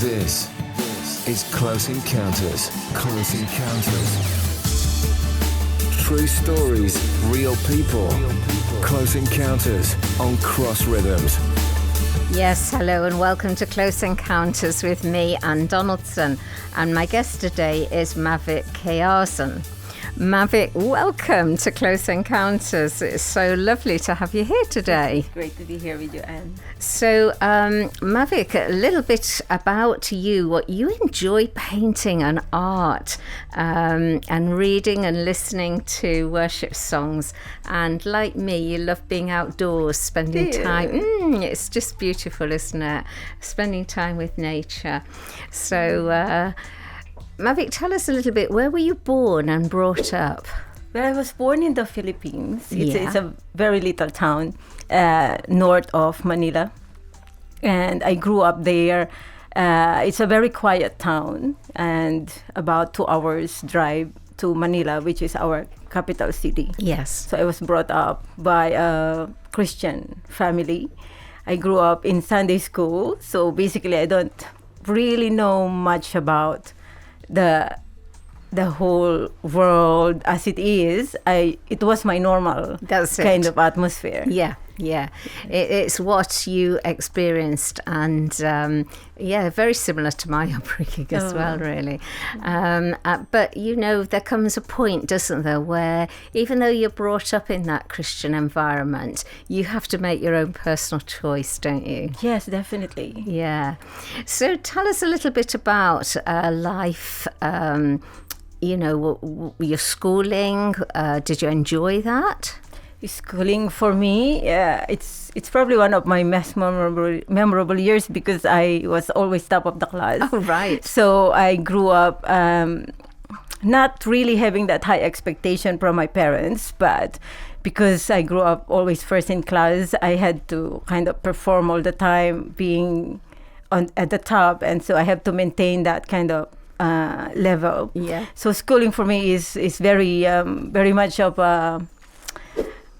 This is Close Encounters. Close Encounters. True stories, real people. Close Encounters on Cross Rhythms. Yes, hello and welcome to Close Encounters with me, Anne Donaldson. And my guest today is Mavic Quiazon. Mavic, welcome to Close Encounters. It's so lovely to have you here today. It's great to be here with you, Anne. So, Mavic, a little bit about you. What you enjoy painting and art, and reading and listening to worship songs. And like me, you love being outdoors, spending time. It's just beautiful, isn't it? Spending time with nature. So, Mavic, tell us a little bit, where were you born and brought up? Well, I was born in the Philippines. It's Yeah. a very little town north of Manila. And I grew up there. It's a very quiet town and about 2 hours drive to Manila, which is our capital city. Yes. So I was brought up by a Christian family. I grew up in Sunday school. So basically, I don't really know much about the whole world as it is. It was my normal That's kind it. of atmosphere. Yeah. It's what you experienced, and very similar to my upbringing as well, really. But you know, there comes a point, doesn't there, where even though you're brought up in that Christian environment, you have to make your own personal choice, don't you? Yes, definitely. Yeah. So tell us a little bit about life. Your schooling. Did you enjoy that? Schooling for me, it's probably one of my most memorable years because I was always top of the class. Oh, right. So I grew up not really having that high expectation from my parents, but because I grew up always first in class, I had to kind of perform all the time, being at the top, and so I have to maintain that kind of level. Yeah. So schooling for me is very very much of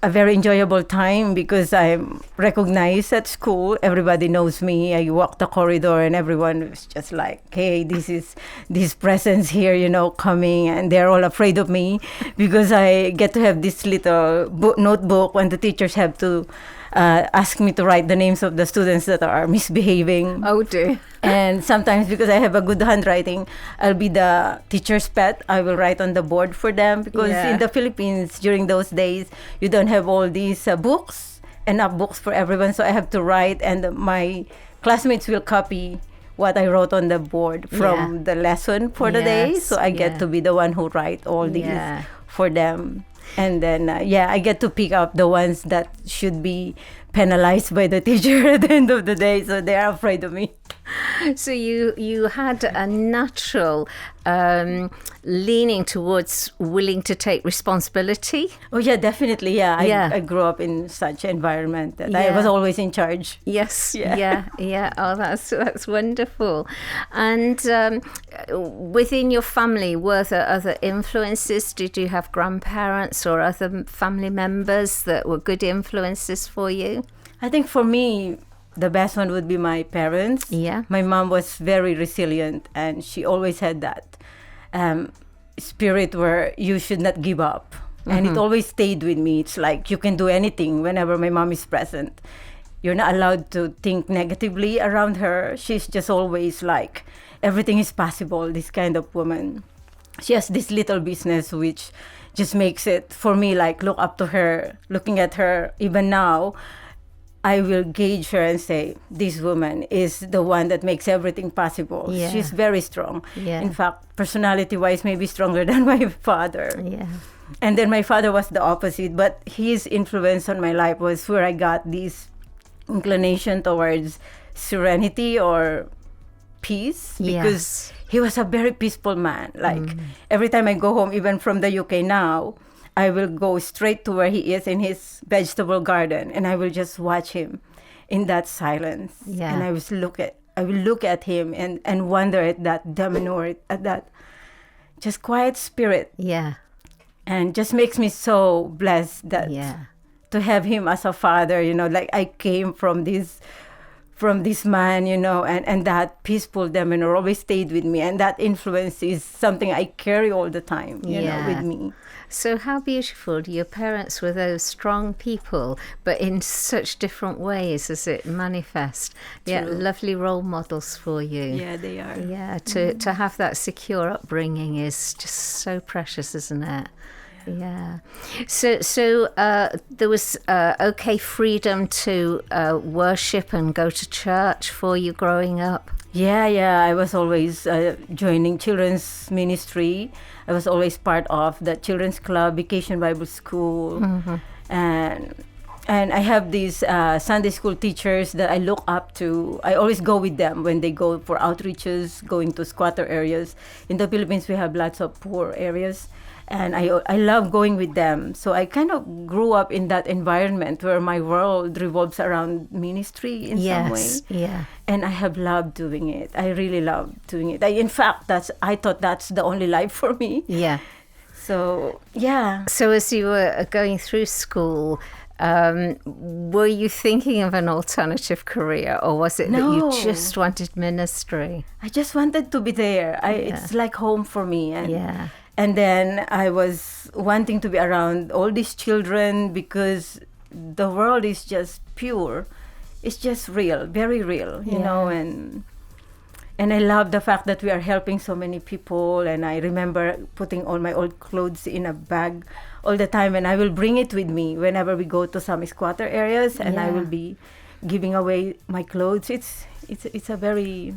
a very enjoyable time because I'm recognized at school. Everybody knows me. I walk the corridor and everyone is just like, hey, this presence here, coming, and they're all afraid of me because I get to have this little notebook when the teachers have to ask me to write the names of the students that are misbehaving. Oh dear. And sometimes because I have a good handwriting, I'll be the teacher's pet. I will write on the board for them because in the Philippines during those days, you don't have all these enough books for everyone. So I have to write, and my classmates will copy what I wrote on the board from the lesson for the day. So I get to be the one who write all these for them. And then, I get to pick up the ones that should be penalized by the teacher at the end of the day. So they are afraid of me. So you had a natural leaning towards willing to take responsibility? Oh, yeah, definitely. Yeah, I grew up in such an environment that I was always in charge. Yes. Yeah. Oh, that's wonderful. And within your family, were there other influences? Did you have grandparents or other family members that were good influences for you? I think for me, the best one would be my parents. Yeah. My mom was very resilient, and she always had that spirit where you should not give up. And it always stayed with me. It's like you can do anything whenever my mom is present. You're not allowed to think negatively around her. She's just always like, everything is possible, this kind of woman. She has this little business which just makes it, for me, like look up to her, looking at her even now. I will gauge her and say, this woman is the one that makes everything possible. Yeah. She's very strong. Yeah. In fact, personality-wise, maybe stronger than my father. Yeah. And then my father was the opposite, but his influence on my life was where I got this inclination towards serenity or peace. Because he was a very peaceful man. Like, every time I go home, even from the UK now, I will go straight to where he is in his vegetable garden, and I will just watch him in that silence. Yeah. And I will look at him and wonder at that demeanor, at that just quiet spirit. Yeah. And just makes me so blessed that to have him as a father, like I came from this from this man, and that peaceful demon always stayed with me. And that influence is something I carry all the time, with me. So how beautiful. Your parents were those strong people, but in such different ways as it manifests. Yeah, lovely role models for you. Yeah, they are. Yeah, to have that secure upbringing is just so precious, isn't it? Yeah. So there was freedom to worship and go to church for you growing up? Yeah. I was always joining children's ministry. I was always part of the children's club, Vacation Bible School. And I have these Sunday school teachers that I look up to. I always go with them when they go for outreaches, going to squatter areas. In the Philippines, we have lots of poor areas. And I love going with them. So I kind of grew up in that environment where my world revolves around ministry in some way. Yeah. And I have loved doing it. I really love doing it. In fact, I thought that's the only life for me. Yeah. So, yeah. So as you were going through school, were you thinking of an alternative career, or was it that you just wanted ministry? I just wanted to be there. It's like home for me. And then I was wanting to be around all these children because the world is just pure. It's just real, very real, you know. And I love the fact that we are helping so many people. And I remember putting all my old clothes in a bag all the time. And I will bring it with me whenever we go to some squatter areas. And I will be giving away my clothes. It's a very...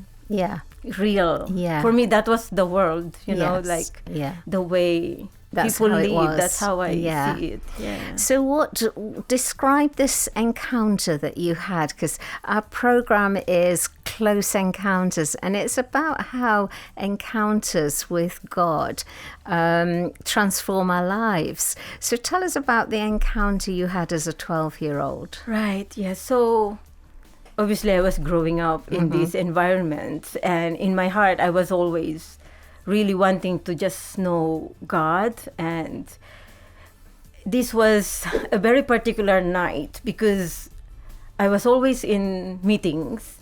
real. For me, that was the world, the way people live. That's how I see it. So describe this encounter that you had, because our program is Close Encounters, and it's about how encounters with God transform our lives. So tell us about the encounter you had as a 12-year-old. Right, So obviously, I was growing up in this environment, and in my heart, I was always really wanting to just know God. And this was a very particular night because I was always in meetings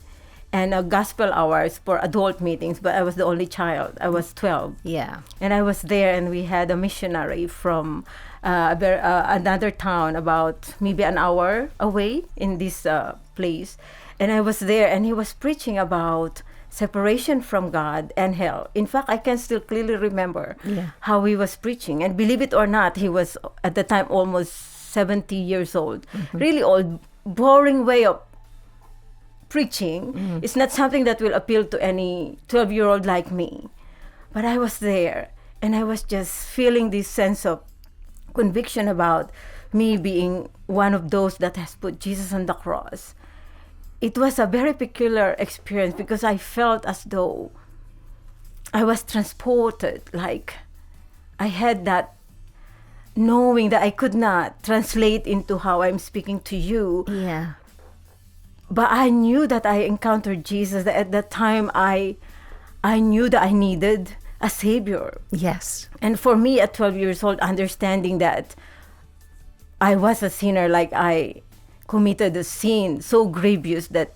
and gospel hours for adult meetings, but I was the only child. I was 12. Yeah. And I was there, and we had a missionary from another town about maybe an hour away in this place. And I was there, and he was preaching about separation from God and hell. In fact, I can still clearly remember how he was preaching. And believe it or not, he was at the time almost 70 years old. Really old, boring way of preaching. It's not something that will appeal to any 12-year-old like me. But I was there, and I was just feeling this sense of conviction about me being one of those that has put Jesus on the cross. It was a very peculiar experience because I felt as though I was transported, like I had that knowing that I could not translate into how I'm speaking to you. Yeah. But I knew that I encountered Jesus. That at that time, I knew that I needed a Savior. Yes. And for me, at 12 years old, understanding that I was a sinner, like I committed a sin so grievous that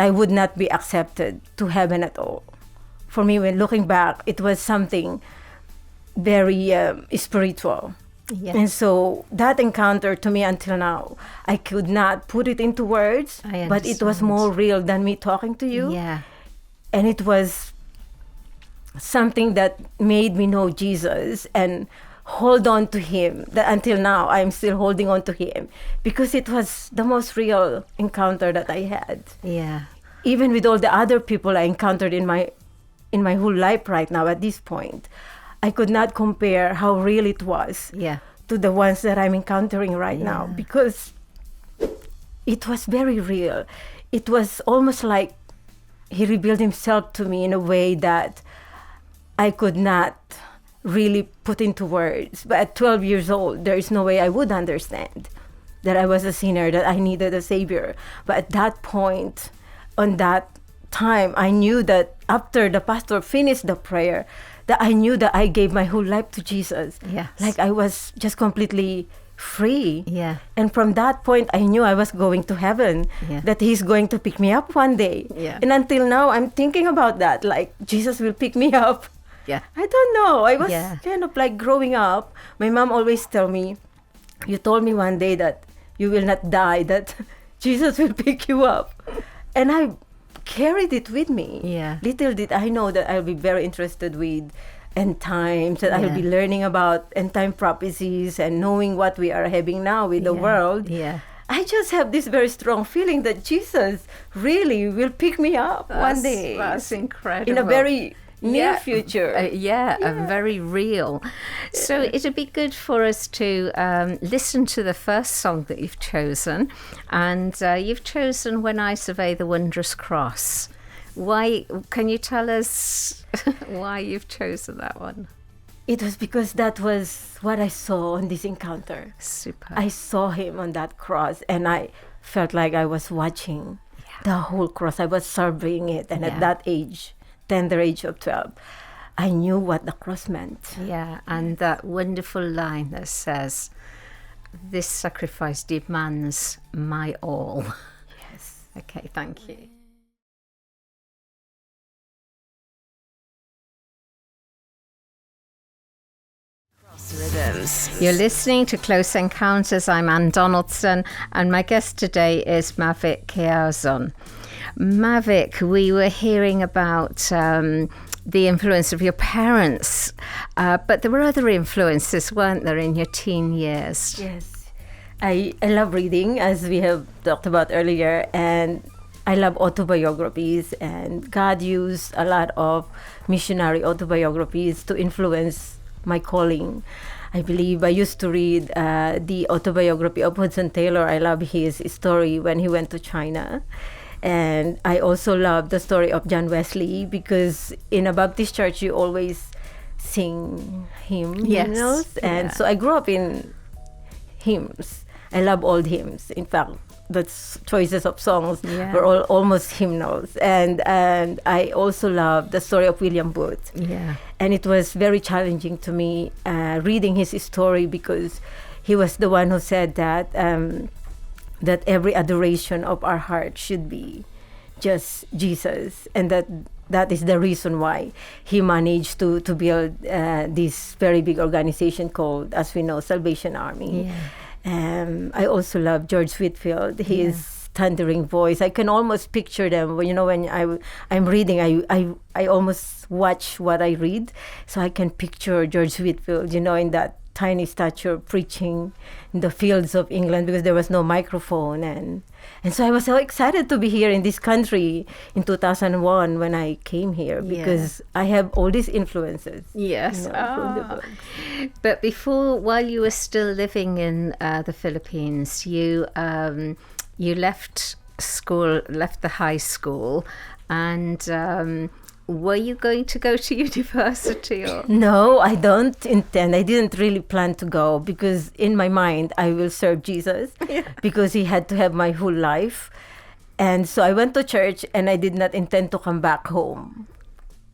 I would not be accepted to heaven at all. For me, when looking back, it was something very spiritual. Yes. And so that encounter to me until now, I could not put it into words, but it was more real than me talking to you. Yeah. And it was something that made me know Jesus and hold on to him. That until now, I'm still holding on to him because it was the most real encounter that I had. Yeah. Even with all the other people I encountered in my whole life right now at this point, I could not compare how real it was to the ones that I'm encountering right now, because it was very real. It was almost like he revealed himself to me in a way that I could not really put into words. But at 12 years old, there is no way I would understand that I was a sinner, that I needed a Savior. But at that point, on that time, I knew that after the pastor finished the prayer, that I knew that I gave my whole life to Jesus. Yes. Like I was just completely free. Yeah. And from that point, I knew I was going to heaven, Yeah. that he's going to pick me up one day. Yeah. And until now, I'm thinking about that, like Jesus will pick me up. Yeah. I don't know. I was Yeah. kind of like growing up. My mom always tell me, you told me one day that you will not die, that Jesus will pick you up. And I carried it with me. Yeah. Little did I know that I'll be very interested with end times, that I'll Yeah. be learning about end time prophecies and knowing what we are having now with the Yeah. world. Yeah. I just have this very strong feeling that Jesus really will pick me up one day. That's incredible. In a very near Yeah. future. Very real. So it'd be good for us to listen to the first song that you've chosen, and you've chosen "When I Survey the Wondrous Cross." Why? Can you tell us why you've chosen that one? It was because that was what I saw on this encounter. Super. I saw him on that cross, and I felt like I was watching the whole cross. I was surveying it, and Yeah. at that age, tender age of 12, I knew what the cross meant. Yeah, and that wonderful line that says, "This sacrifice demands my all." Yes. Okay, thank you. Rhythms. You're listening to Close Encounters. I'm Anne Donaldson, and my guest today is Mavic Quiazon. Mavic, we were hearing about the influence of your parents, but there were other influences, weren't there, in your teen years? Yes. I love reading, as we have talked about earlier, and I love autobiographies, and God used a lot of missionary autobiographies to influence my calling. I believe I used to read the autobiography of Hudson Taylor. I love his story when he went to China. And I also love the story of John Wesley, because in a Baptist church you always sing hymns. Yes, And yeah. so I grew up in hymns. I love old hymns. In fact, that's choices of songs Yeah. were all almost hymnals. And I also love the story of William Booth. Yeah. And it was very challenging to me reading his story, because he was the one who said that that every adoration of our heart should be just Jesus, and that is the reason why he managed to build this very big organization called, as we know, Salvation Army. Yeah. I also love George Whitfield, his thundering voice. I can almost picture them. When I'm reading, I almost watch what I read, so I can picture George Whitfield, in that tiny stature preaching in the fields of England, because there was no microphone, and so I was so excited to be here in this country in 2001 when I came here, because I have all these influences. Yes. From the book. But while you were still living in the Philippines, you left school, left the high school, and were you going to go to university? Or? No, I don't intend. I didn't really plan to go, because in my mind I will serve Jesus, because he had to have my whole life. And so I went to church, and I did not intend to come back home.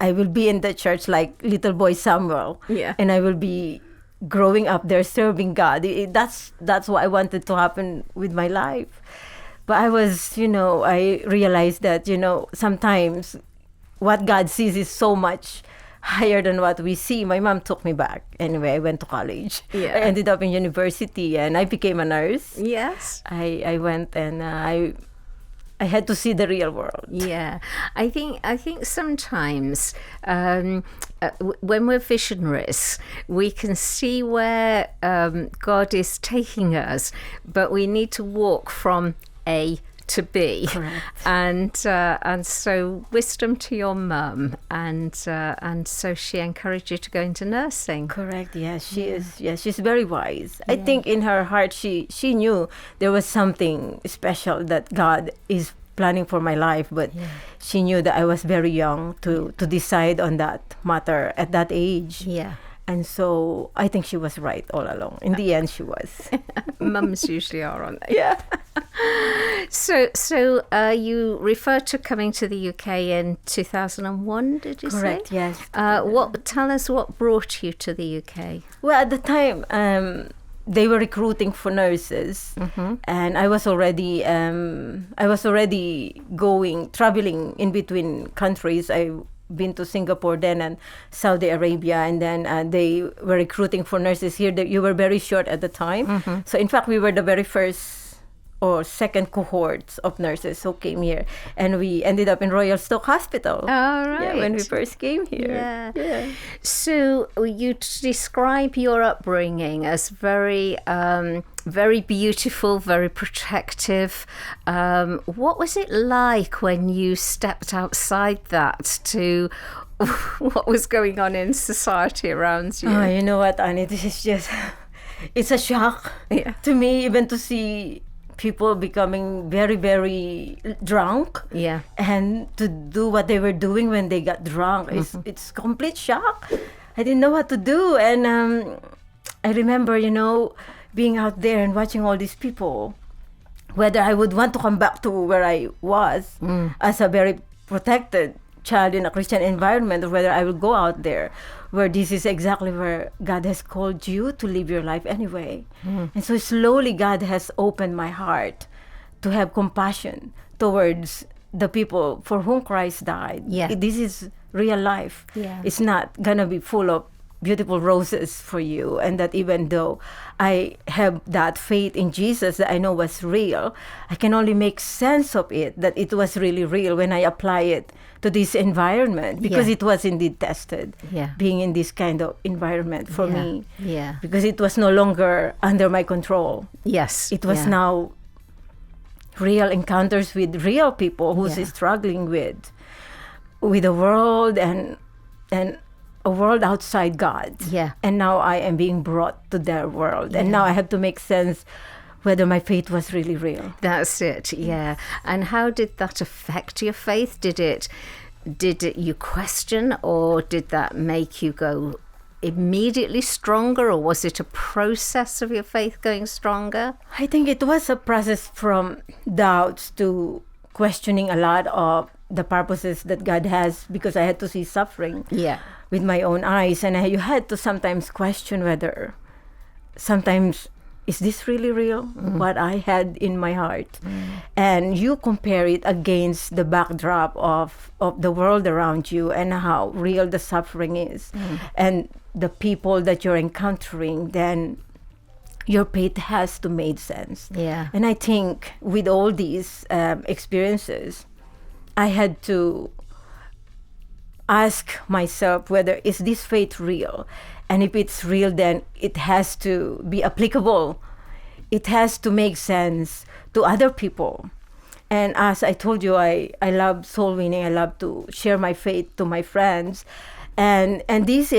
I will be in the church like little boy Samuel, and I will be growing up there serving God. That's what I wanted to happen with my life. But I realized that, sometimes what God sees is so much higher than what we see. My mom took me back. Anyway, I went to college. I ended up in university, and I became a nurse. Yes. I went, and I had to see the real world. Yeah, I think sometimes when we're visionaries, we can see where God is taking us, but we need to walk from A to B. Correct. And so wisdom to your mum, and so she encouraged you to go into nursing. Correct. Yes, she is. Yes, she's very wise. I think in her heart she knew there was something special that God is planning for my life, but she knew that I was very young to decide on that matter at that age. Yeah. And so I think she was right all along. In the end, she was. Mums usually are, aren't they? Yeah. So you referred to coming to the UK in 2001, did you say? Correct, yes. Tell us what brought you to the UK? Well, at the time, they were recruiting for nurses, and I was already traveling in between countries. I've been to Singapore then and Saudi Arabia, and then they were recruiting for nurses here. You were very short at the time, so in fact we were the very first or second cohorts of nurses who came here, and we ended up in Royal Stoke Hospital. All right. Yeah, when we first came here. Yeah. So you describe your upbringing as very, very beautiful, very protective. What was it like when you stepped outside that to what was going on in society around you? Oh, you know what, Annie? This is just, it's a shock to me, even to see people becoming very, very drunk, and to do what they were doing when they got drunk. It's complete shock. I didn't know what to do, and I remember, being out there and watching all these people, whether I would want to come back to where I was as a very protected child in a Christian environment, or whether I will go out there where this is exactly where God has called you to live your life anyway. And so slowly God has opened my heart to have compassion towards the people for whom Christ died. This is real life. It's not gonna be full of beautiful roses for you, and that even though I have that faith in Jesus that I know was real, I can only make sense of it, that it was really real when I apply it to this environment, because it was indeed tested, being in this kind of environment for me, because it was no longer under my control. It was now real encounters with real people who's struggling with the world and a world outside God. And now I am being brought to their world. And now I have to make sense whether my faith was really real. That's it, And how did that affect your faith? Did it you question, or did that make you go immediately stronger, or was it a process of your faith going stronger? I think it was a process from doubts to questioning a lot of the purposes that God has, because I had to see suffering with my own eyes, and you had to sometimes question whether sometimes, is this really real, what I had in my heart? And you compare it against the backdrop of the world around you and how real the suffering is and the people that you're encountering, then your faith has to make sense. And I think with all these experiences, I had to ask myself whether is this faith real, and if it's real, then it has to be applicable. It has to make sense to other people. And as I told you, I love soul winning. I love to share my faith to my friends, and these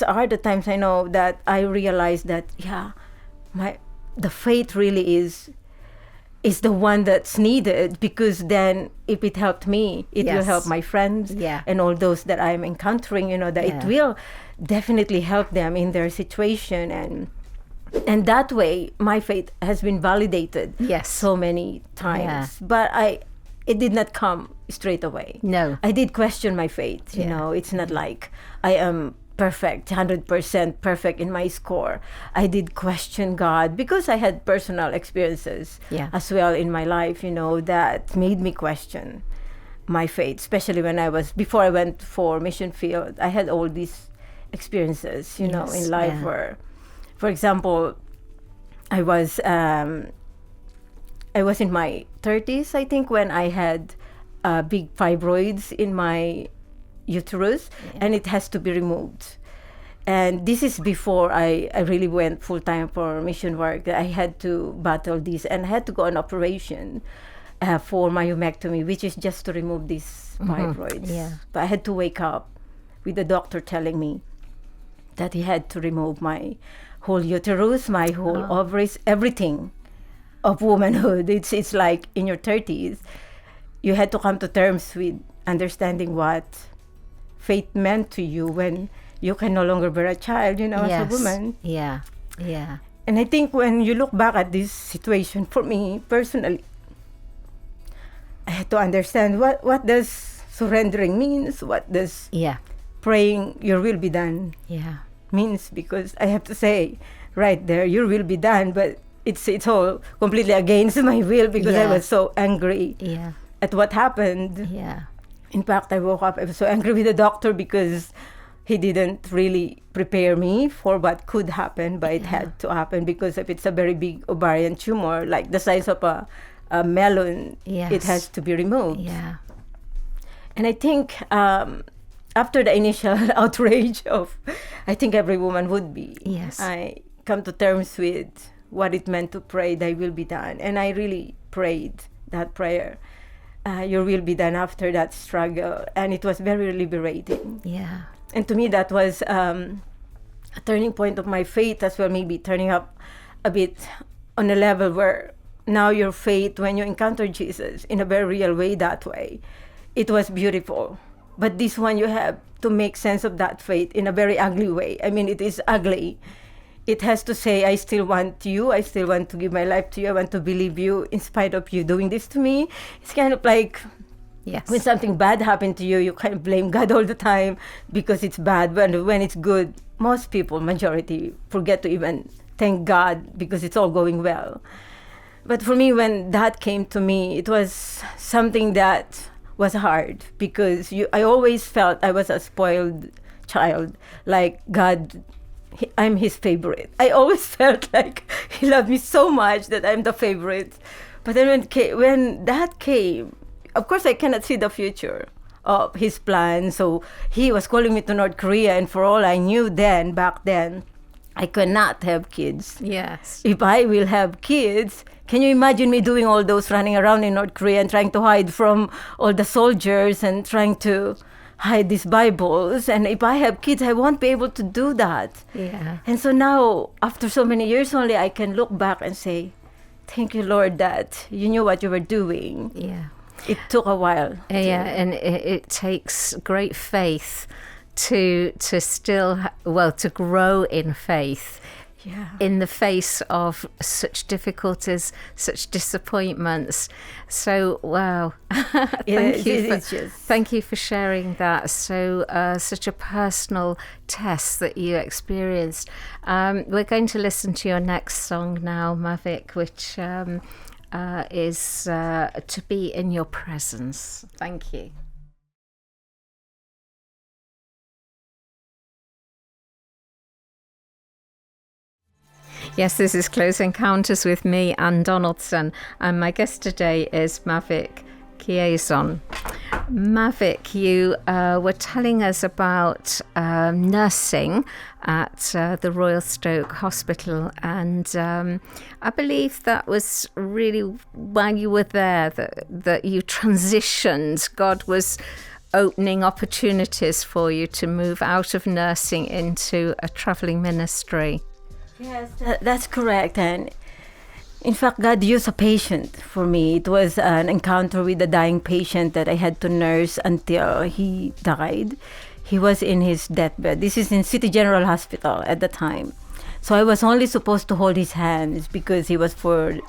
are the times I know that I realize that the faith really is the one that's needed, because then if it helped me, it will help my friends and all those that I'm encountering, that it will definitely help them in their situation, and that way my faith has been validated so many times. But it did not come straight away. No, I did question my faith. It's not like I am perfect, 100% perfect in my score. I did question God, because I had personal experiences as well in my life, that made me question my faith, especially before I went for mission field. I had all these experiences, in life where, for example, I was in my 30s, I think, when I had big fibroids in my uterus, and it has to be removed. And this is before I really went full-time for mission work. I had to battle this, and I had to go on operation for myomectomy, which is just to remove these fibroids. But I had to wake up with the doctor telling me that he had to remove my whole uterus, my whole ovaries, everything of womanhood. It's like in your 30s, you had to come to terms with understanding what faith meant to you when you can no longer bear a child, as a woman. And I think when you look back at this situation, for me personally, I had to understand what does surrendering means, what does praying your will be done means, because I have to say right there, your will be done, but it's all completely against my will because I was so angry at what happened. Yeah. In fact, I woke up, I was so angry with the doctor because he didn't really prepare me for what could happen, but it had to happen because if it's a very big ovarian tumor, like the size of a melon, it has to be removed. Yeah. And I think after the initial outrage of, I think every woman would be, I come to terms with what it meant to pray, thy will be done. And I really prayed that prayer, your will be done, after that struggle. And it was very liberating. Yeah. And to me, that was a turning point of my faith as well, maybe turning up a bit on a level where now your faith, when you encounter Jesus in a very real way, that way, it was beautiful. But this one, you have to make sense of that faith in a very ugly way. I mean, it is ugly. It has to say, I still want you. I still want to give my life to you. I want to believe you in spite of you doing this to me. It's kind of like when something bad happened to you, you kind of blame God all the time because it's bad. But when it's good, most people, majority, forget to even thank God because it's all going well. But for me, when that came to me, it was something that was hard because I always felt I was a spoiled child. Like God, I'm his favorite. I always felt like he loved me so much that I'm the favorite. But then when that came, of course I cannot see the future of his plan. So he was calling me to North Korea, and for all I knew back then, I could not have kids. Yes. If I will have kids, can you imagine me doing all those running around in North Korea and trying to hide from all the soldiers and trying to hide these Bibles? And if I have kids, I won't be able to do that. Yeah. And so now, after so many years only, I can look back and say, thank you, Lord, that you knew what you were doing. Yeah. It took a while. And it takes great faith to still, to grow in faith. Yeah. In the face of such difficulties, such disappointments. So, wow. Thank you for sharing that. So, such a personal test that you experienced. We're going to listen to your next song now, Mavic, which is To Be in Your Presence. Thank you. Yes, this is Close Encounters with me, Anne Donaldson, and my guest today is Mavic Quiazon. Mavic, you were telling us about nursing at the Royal Stoke Hospital, and I believe that was really while you were there that you transitioned. God was opening opportunities for you to move out of nursing into a traveling ministry. Yes, that's correct. And in fact, God used a patient for me. It was an encounter with a dying patient that I had to nurse until he died. He was in his deathbed. This is in City General Hospital at the time. So I was only supposed to hold his hands because he was for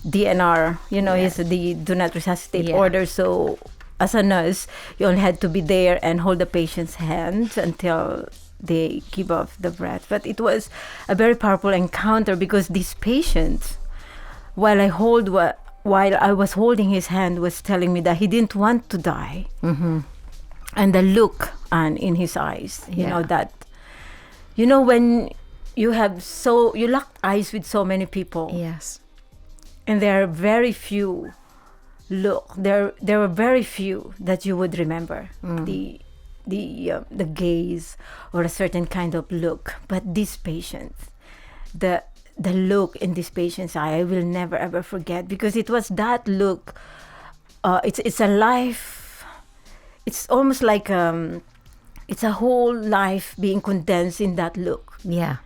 DNR. You know, he's the Do Not Resuscitate order. So as a nurse, you only had to be there and hold the patient's hands until they give off the breath. But it was a very powerful encounter because this patient, while I was holding his hand, was telling me that he didn't want to die. Mm-hmm. And the look in his eyes, you know, that, you know, when you lock eyes with so many people. Yes. And there are very few there were very few that you would remember. The gaze or a certain kind of look, but this patient, the look in this patient's eye, I will never ever forget, because it was that look. It's a life. It's almost like it's a whole life being condensed in that look. Yeah,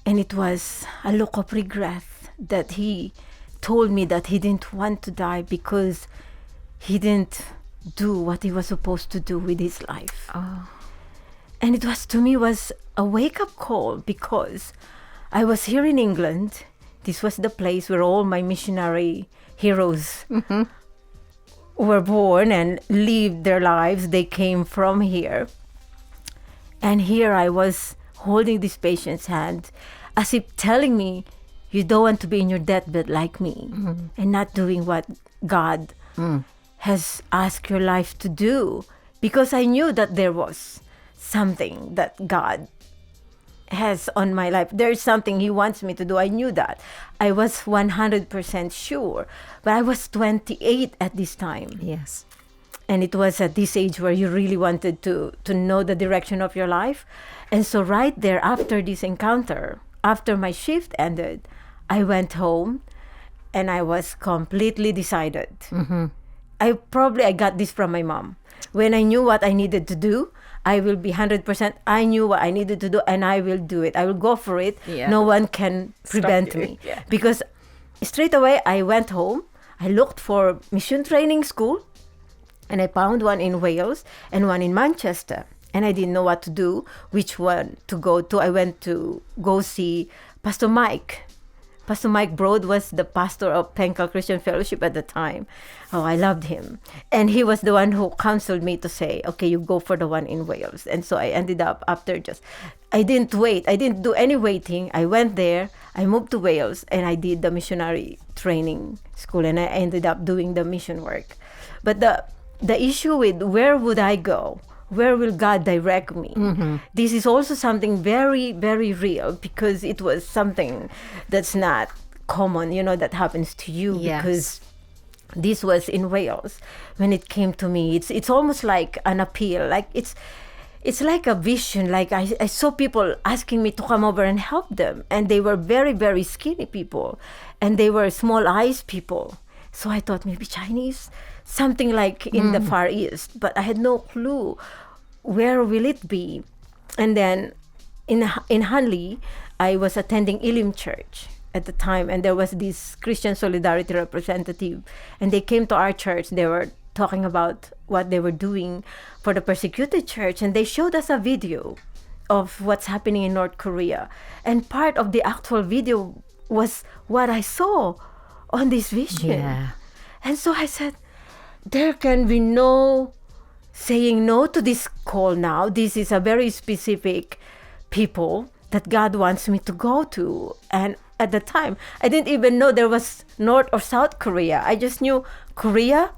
and it was a look of regret that he told me that he didn't want to die because he didn't do what he was supposed to do with his life. Oh. And it was, to me, was a wake-up call, because I was here in England. This was the place where all my missionary heroes were born and lived their lives. They came from here. And here I was holding this patient's hand, as if telling me, you don't want to be in your deathbed like me, and not doing what God has asked your life to do. Because I knew that there was something that God has on my life. There is something He wants me to do. I knew that. I was 100% sure. But I was 28 at this time. Yes. And it was at this age where you really wanted to know the direction of your life. And so right there, after this encounter, after my shift ended, I went home and I was completely decided. I got this from my mom. When I knew what I needed to do, I will be 100%. I knew what I needed to do, and I will do it. I will go for it. Yeah. No one can prevent me. Yeah. Because straight away, I went home. I looked for mission training school, and I found one in Wales and one in Manchester. And I didn't know what to do, which one to go to. I went to go see Pastor Mike. Pastor Mike Broad was the pastor of Penkal Christian Fellowship at the time. Oh, I loved him. And he was the one who counseled me to say, okay, you go for the one in Wales. And so I ended up I didn't wait. I didn't do any waiting. I went there. I moved to Wales and I did the missionary training school, and I ended up doing the mission work. But the issue with where would I go? Where will God direct me? This is also something very, very real, because it was something that's not common, that happens to you. Yes. Because this was in Wales. When it came to me, it's almost like an appeal. Like it's like a vision. Like I saw people asking me to come over and help them. And they were very, very skinny people. And they were small eyes people. So I thought maybe Chinese, something like in the Far East. But I had no clue where will it be. And then in Hanley, I was attending Elim Church at the time. And there was this Christian Solidarity representative. And they came to our church. They were talking about what they were doing for the persecuted church. And they showed us a video of what's happening in North Korea. And part of the actual video was what I saw on this vision. Yeah. And so I said, there can be no saying no to this call now. This is a very specific people that God wants me to go to. And at the time, I didn't even know there was North or South Korea. I just knew Korea.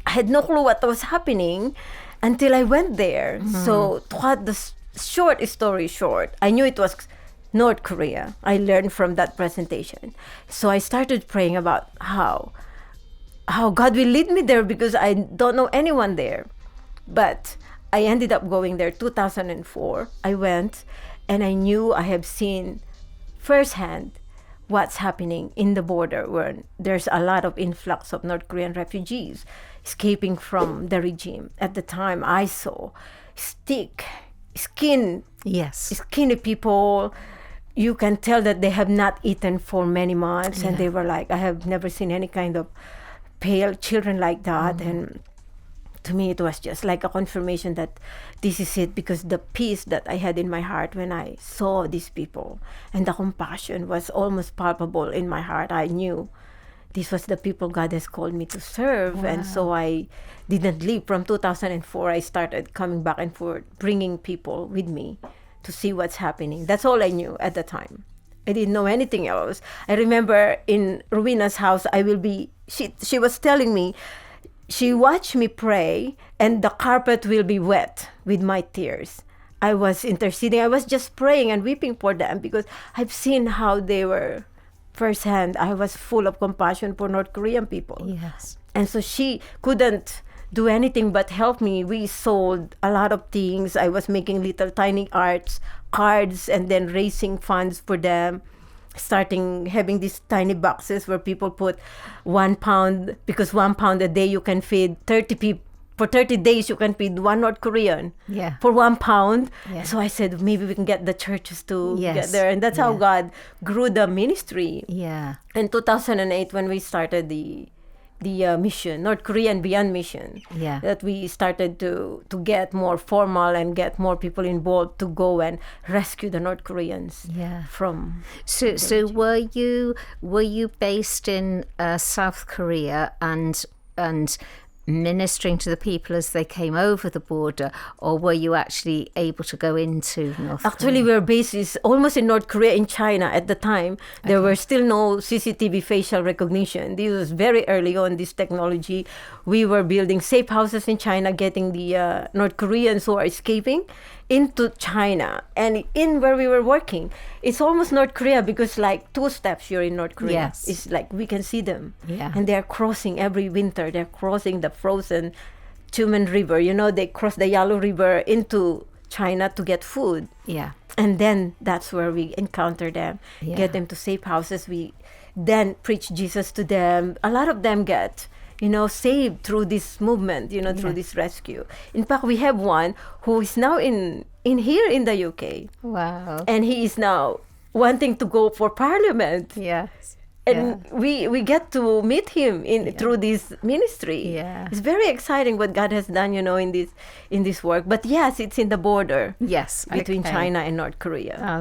I had no clue what was happening until I went there. So to cut the short story short, I knew it was North Korea. I learned from that presentation. So I started praying about how God will lead me there, because I don't know anyone there. But I ended up going there 2004. I went and I knew I have seen firsthand what's happening in the border, where there's a lot of influx of North Korean refugees escaping from the regime. At the time, I saw skinny people. You can tell that they have not eaten for many months. And they were like, I have never seen any kind of pale children like that. And to me, it was just like a confirmation that this is it, because the peace that I had in my heart when I saw these people and the compassion was almost palpable in my heart. I knew this was the people God has called me to serve. And so I didn't leave. From 2004, I started coming back and forth, bringing people with me to see what's happening. That's all I knew at the time. I didn't know anything else. I remember in Ruina's house, she was telling me, she watched me pray and the carpet will be wet with my tears. I was interceding. I was just praying and weeping for them, because I've seen how they were firsthand. I was full of compassion for North Korean people. Yes. And so she couldn't do anything but help me. We sold a lot of things. I was making little tiny cards, and then raising funds for them. Starting having these tiny boxes where people put £1, because £1 a day you can feed 30 people. For 30 days you can feed one North Korean for £1. Yeah. So I said, maybe we can get the churches to Yes. get there. And that's how God grew the ministry. Yeah. In 2008, when we started the mission, North Korea and Beyond mission, that we started to get more formal and get more people involved to go and rescue the North Koreans from. So were you based in South Korea and ministering to the people as they came over the border, or were you actually able to go into North Actually, Korea? we were based almost in North Korea, in China at the time. There were still no CCTV facial recognition. This was very early on, this technology. We were building safe houses in China, getting the North Koreans who are escaping into China. And in where we were working, it's almost North Korea, because like 2 steps you're in North Korea. Yes. It's like we can see them. Yeah. And they're crossing every winter. They're crossing the frozen Tumen River. You know, they cross the Yalu River into China to get food. Yeah. And then that's where we encounter them, Yeah. get them to safe houses. We then preach Jesus to them. A lot of them get, saved through this movement, through this rescue. In fact, we have one who is now in here in the UK. Wow. And he is now wanting to go for parliament. Yes. And we get to meet him through this ministry. Yeah. It's very exciting what God has done, in this work. But yes, it's in the border. Yes. Between okay. China and North Korea. Oh,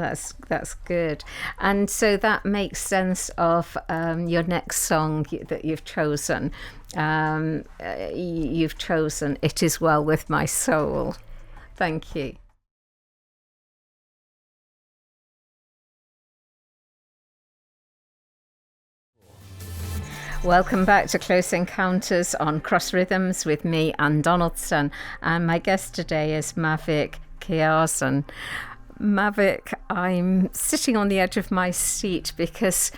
that's good. And so that makes sense of your next song that you've chosen. You've chosen "It Is Well With My Soul." Thank you. Welcome back to Close Encounters on Cross Rhythms with me, Anne Donaldson, and my guest today is Mavic Quiazon. Mavic, I'm sitting on the edge of my seat because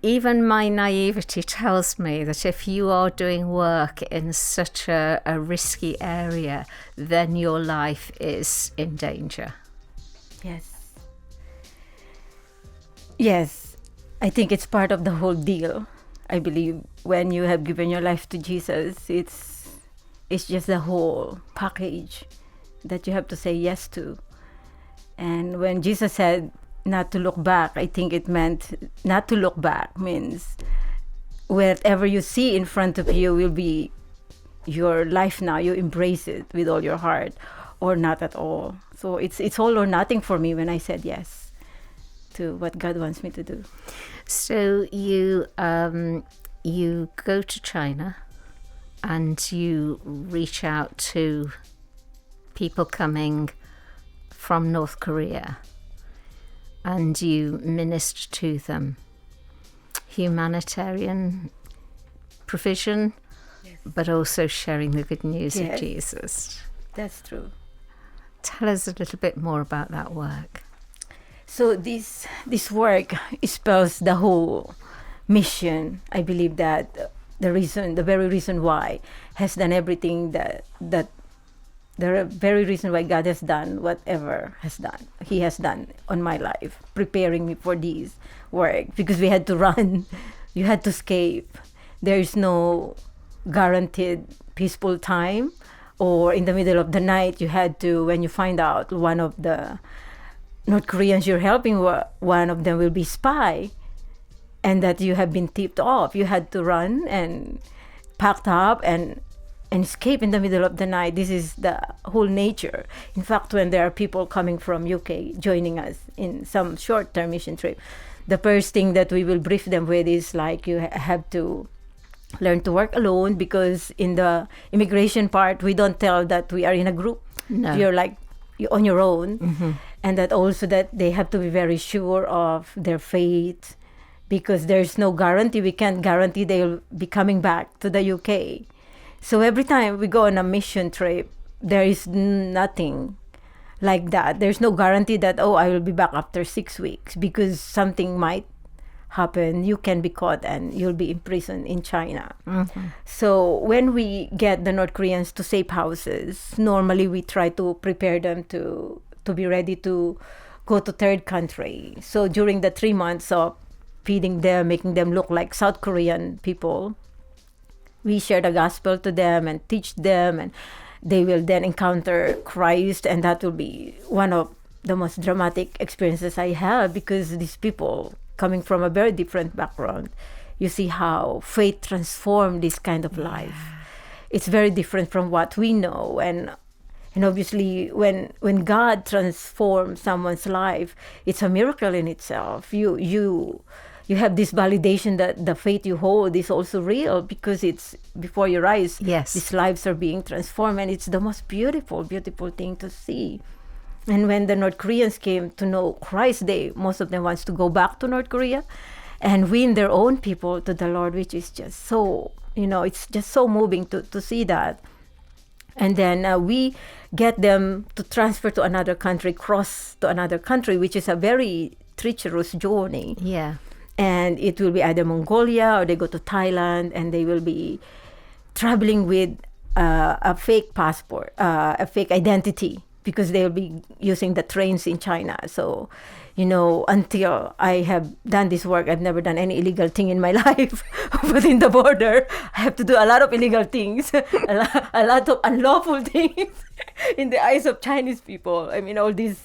even my naivety tells me that if you are doing work in such a risky area, then your life is in danger. Yes, I think it's part of the whole deal. I believe when you have given your life to Jesus, it's just the whole package that you have to say yes to. And when Jesus said not to look back, I think it meant not to look back means whatever you see in front of you will be your life now. You embrace it with all your heart or not at all. So it's all or nothing for me when I said yes to what God wants me to do. So you go to China and you reach out to people coming from North Korea and you minister to them. Humanitarian provision, but also sharing the good news of Jesus. That's true. Tell us a little bit more about that work. So this work spells the whole mission. I believe that the very reason why has done everything that the very reason why God has done whatever He has done on my life, preparing me for this work, because we had to run, you had to escape. There is no guaranteed peaceful time, or in the middle of the night you had to, when you find out one of the North Koreans you're helping, one of them will be spy, and that you have been tipped off. You had to run and packed up and escape in the middle of the night. This is the whole nature. In fact, when there are people coming from UK joining us in some short-term mission trip, the first thing that we will brief them with is like, you have to learn to work alone, because in the immigration part, we don't tell that we are in a group. No. You're like on your own. Mm-hmm. And that also that they have to be very sure of their faith, because there's no guarantee. We can't guarantee they'll be coming back to the UK. So every time we go on a mission trip, there is nothing like that. There's no guarantee that, I will be back after 6 weeks, because something might happen. You can be caught and you'll be imprisoned in China. Mm-hmm. So when we get the North Koreans to safe houses, normally we try to prepare them to be ready to go to third country. So during the 3 months of feeding them, making them look like South Korean people, we share the gospel to them and teach them, and they will then encounter Christ, and that will be one of the most dramatic experiences I have, because these people coming from a very different background, you see how faith transformed this kind of life. It's very different from what we know, and obviously when God transforms someone's life, it's a miracle in itself. You you have this validation that the faith you hold is also real because it's before your eyes. Yes. These lives are being transformed, and it's the most beautiful thing to see. And when the North Koreans came to know Christ, most of them wants to go back to North Korea and win their own people to the Lord, which is just so, it's just so moving to see that. And then we get them to transfer to another country, cross to another country, which is a very treacherous journey. Yeah. And it will be either Mongolia or they go to Thailand, and they will be traveling with a fake passport, a fake identity, because they'll be using the trains in China. So, until I have done this work, I've never done any illegal thing in my life. But in the border, I have to do a lot of illegal things, a lot of unlawful things in the eyes of Chinese people. I mean, all these.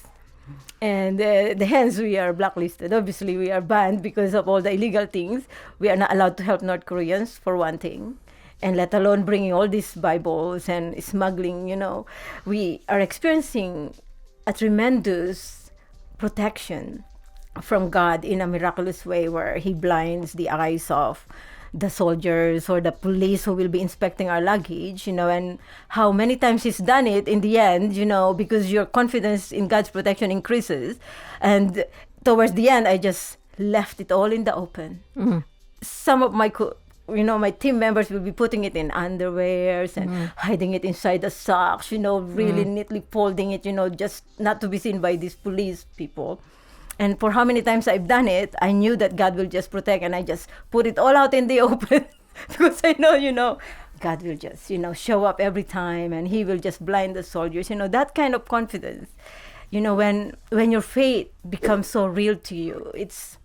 And hence we are blacklisted. Obviously, we are banned because of all the illegal things. We are not allowed to help North Koreans, for one thing. And let alone bringing all these Bibles and smuggling, We are experiencing a tremendous protection from God in a miraculous way, where He blinds the eyes of the soldiers or the police who will be inspecting our luggage, and how many times He's done it in the end, because your confidence in God's protection increases. And towards the end, I just left it all in the open. Mm. Some of my my team members will be putting it in underwears and hiding it inside the socks, really neatly folding it, just not to be seen by these police people. And for how many times I've done it, I knew that God will just protect, and I just put it all out in the open because I know, God will just, show up every time, and He will just blind the soldiers. That kind of confidence, when your faith becomes so real to you, it's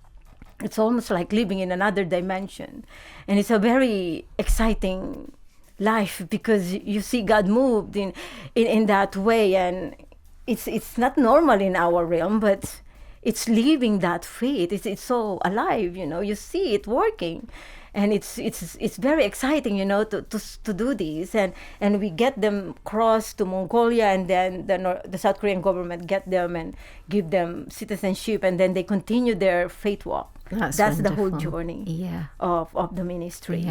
almost like living in another dimension. And it's a very exciting life because you see God moved in that way. And it's not normal in our realm, but it's living that faith. It's so alive, you see it working. And it's very exciting, to do this. And we get them cross to Mongolia, and then the South Korean government get them and give them citizenship, and then they continue their faith walk. That's the whole journey of the ministry.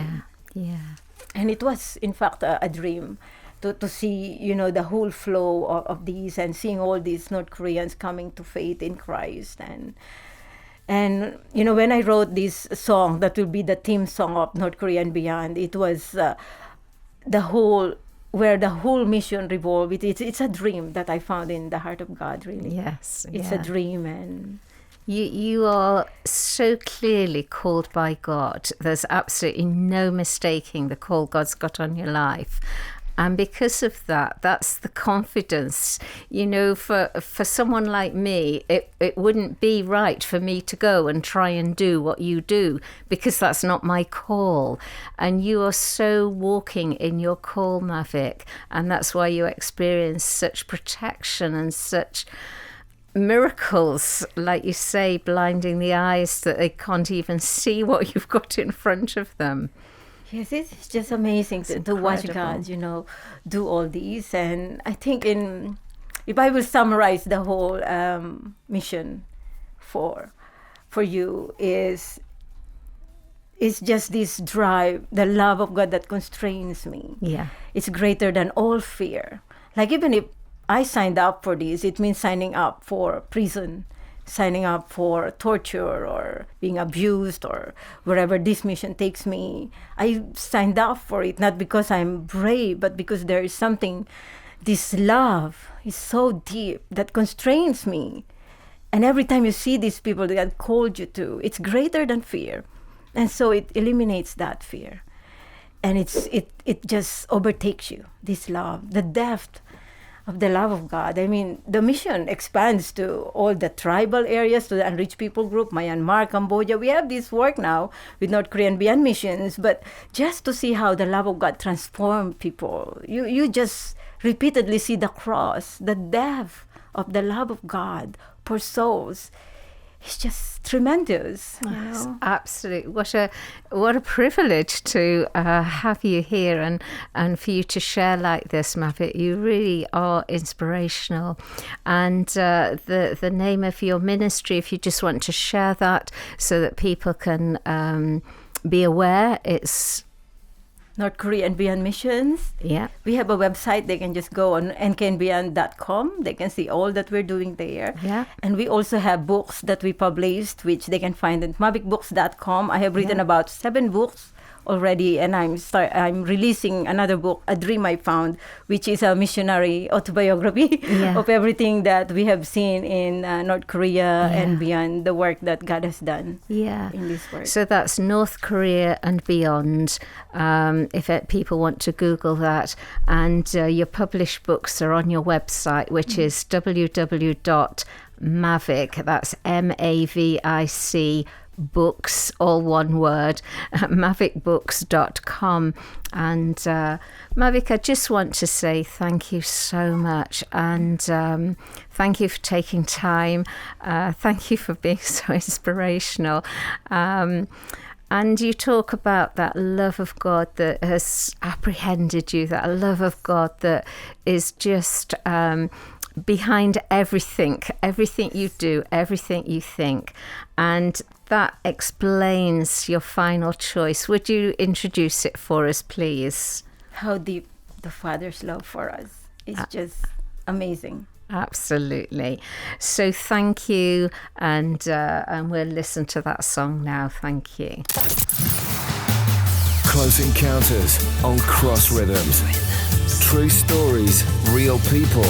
Yeah. And it was, in fact, a dream to see, the whole flow of these, and seeing all these North Koreans coming to faith in Christ. And when I wrote this song that will be the theme song of North Korea and Beyond, it was where the whole mission revolved. It's a dream that I found in the heart of God, really. Yes. It's a dream. And you are so clearly called by God. There's absolutely no mistaking the call God's got on your life. And because of that, that's the confidence, for someone like me, it wouldn't be right for me to go and try and do what you do, because that's not my call. And you are so walking in your call, Mavic, and that's why you experience such protection and such miracles, like you say, blinding the eyes that they can't even see what you've got in front of them. Yes, it's just amazing to watch God, do all these. And I think if I will summarize the whole mission for you, is just this drive, the love of God that constrains me. Yeah. It's greater than all fear. Like, even if I signed up for this, it means signing up for prison, signing up for torture or being abused or wherever this mission takes me. I signed up for it not because I'm brave, but because there is something, this love is so deep that constrains me. And every time you see these people that God called you to, it's greater than fear. And so it eliminates that fear. And it just overtakes you, this love, the depth of the love of God. I mean, the mission expands to all the tribal areas, to the unreached people group, Myanmar, Cambodia. We have this work now with North Korean Beyond missions, but just to see how the love of God transforms people, you just repeatedly see the cross, the depth of the love of God for souls. it's just tremendous. You know? Absolutely. What a privilege to have you here and for you to share like this, Mavic. You really are inspirational. And the name of your ministry, if you just want to share that so that people can be aware, it's North Korea and Beyond Missions. Yeah. We have a website. They can just go on nkandbeyond.com. They can see all that we're doing there. Yeah. And we also have books that we published, which they can find at mavicbooks.com. I have written about 7 books already, and I'm releasing another book, A Dream I Found, which is a missionary autobiography of everything that we have seen in North Korea and beyond, the work that God has done in this work. So that's North Korea and beyond, if people want to Google that. And your published books are on your website, which is www.mavic, that's MAVIC, books, all one word, mavicbooks.com. And Mavic, I just want to say thank you so much, and thank you for taking time. Thank you for being so inspirational. And you talk about that love of God that has apprehended you, that love of God that is just behind everything you do, everything you think. And that explains your final choice. Would you introduce it for us, please? How deep the Father's love for us is just amazing. Absolutely. So thank you, and we'll listen to that song now. Thank you. Close Encounters on Cross Rhythms. True stories, real people.